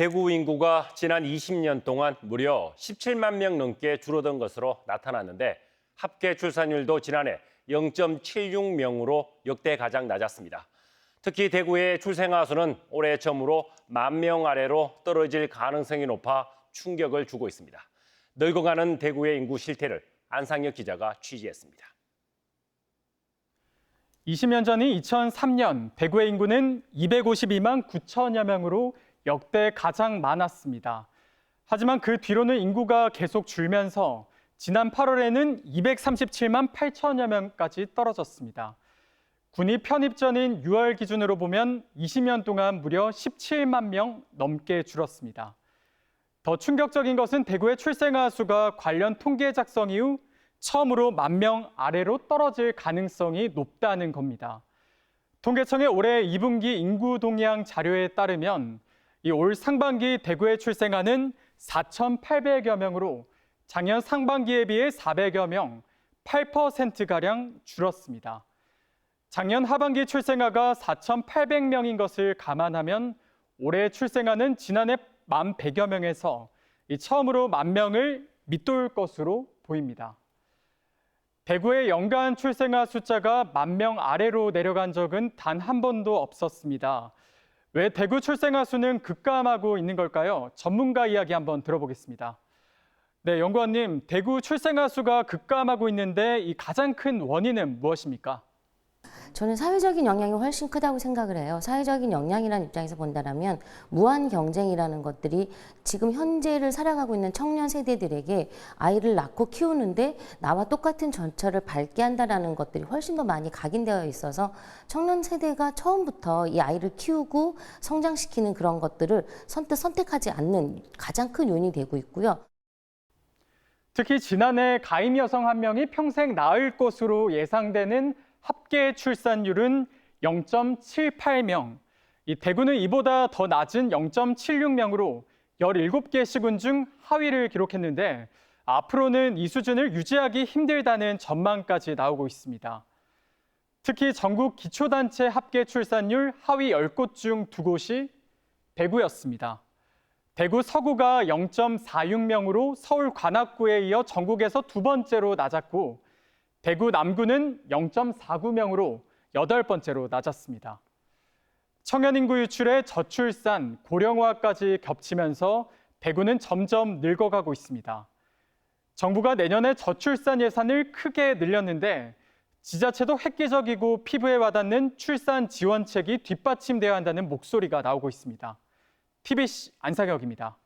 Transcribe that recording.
대구 인구가 지난 20년 동안 무려 17만 명 넘게 줄어든 것으로 나타났는데 합계 출산율도 지난해 0.76명으로 역대 가장 낮았습니다. 특히 대구의 출생아 수는 올해 처음으로 10,000명 아래로 떨어질 가능성이 높아 충격을 주고 있습니다. 늙어가는 대구의 인구 실태를 안상혁 기자가 취재했습니다. 20년 전인 2003년 대구의 인구는 252만 9천여 명으로 역대 가장 많았습니다. 하지만 그 뒤로는 인구가 계속 줄면서 지난 8월에는 237만 8천여 명까지 떨어졌습니다. 군이 편입 전인 6월 기준으로 보면 20년 동안 무려 17만 명 넘게 줄었습니다. 더 충격적인 것은 대구의 출생아 수가 관련 통계 작성 이후 처음으로 10,000명 아래로 떨어질 가능성이 높다는 겁니다. 통계청의 올해 2분기 인구 동향 자료에 따르면 이 올 상반기 대구의 출생아는 4,800여 명으로 작년 상반기에 비해 400여 명, 8%가량 줄었습니다. 작년 하반기 출생아가 4,800명인 것을 감안하면 올해 출생아는 지난해 1,100여 명에서 처음으로 10,000명을 밑돌 것으로 보입니다. 대구의 연간 출생아 숫자가 10,000명 아래로 내려간 적은 단 한 번도 없었습니다. 왜 대구 출생아 수는 급감하고 있는 걸까요? 전문가 이야기 한번 들어보겠습니다. 네, 연구원님, 대구 출생아 수가 급감하고 있는데 이 가장 큰 원인은 무엇입니까? 저는 사회적인 영향이 훨씬 크다고 생각을 해요. 사회적인 영향이라는 입장에서 본다면 무한 경쟁이라는 것들이 지금 현재를 살아가고 있는 청년 세대들에게 아이를 낳고 키우는데 나와 똑같은 전철을 밟게 한다는 것들이 훨씬 더 많이 각인되어 있어서 청년 세대가 처음부터 이 아이를 키우고 성장시키는 그런 것들을 선택하지 않는 가장 큰 요인이 되고 있고요. 특히 지난해 가임 여성 한 명이 평생 낳을 것으로 예상되는 합계 출산율은 0.78명, 대구는 이보다 더 낮은 0.76명으로 17개 시군 중 하위를 기록했는데 앞으로는 이 수준을 유지하기 힘들다는 전망까지 나오고 있습니다. 특히 전국 기초단체 합계 출산율 하위 10곳 중 2곳이 대구였습니다. 대구 서구가 0.46명으로 서울 관악구에 이어 전국에서 두 번째로 낮았고 대구 남구는 0.49명으로 8번째로 낮았습니다. 청년 인구 유출에 저출산, 고령화까지 겹치면서 대구는 점점 늙어가고 있습니다. 정부가 내년에 저출산 예산을 크게 늘렸는데 지자체도 획기적이고 피부에 와닿는 출산 지원책이 뒷받침돼야 한다는 목소리가 나오고 있습니다. TBC 안상혁입니다.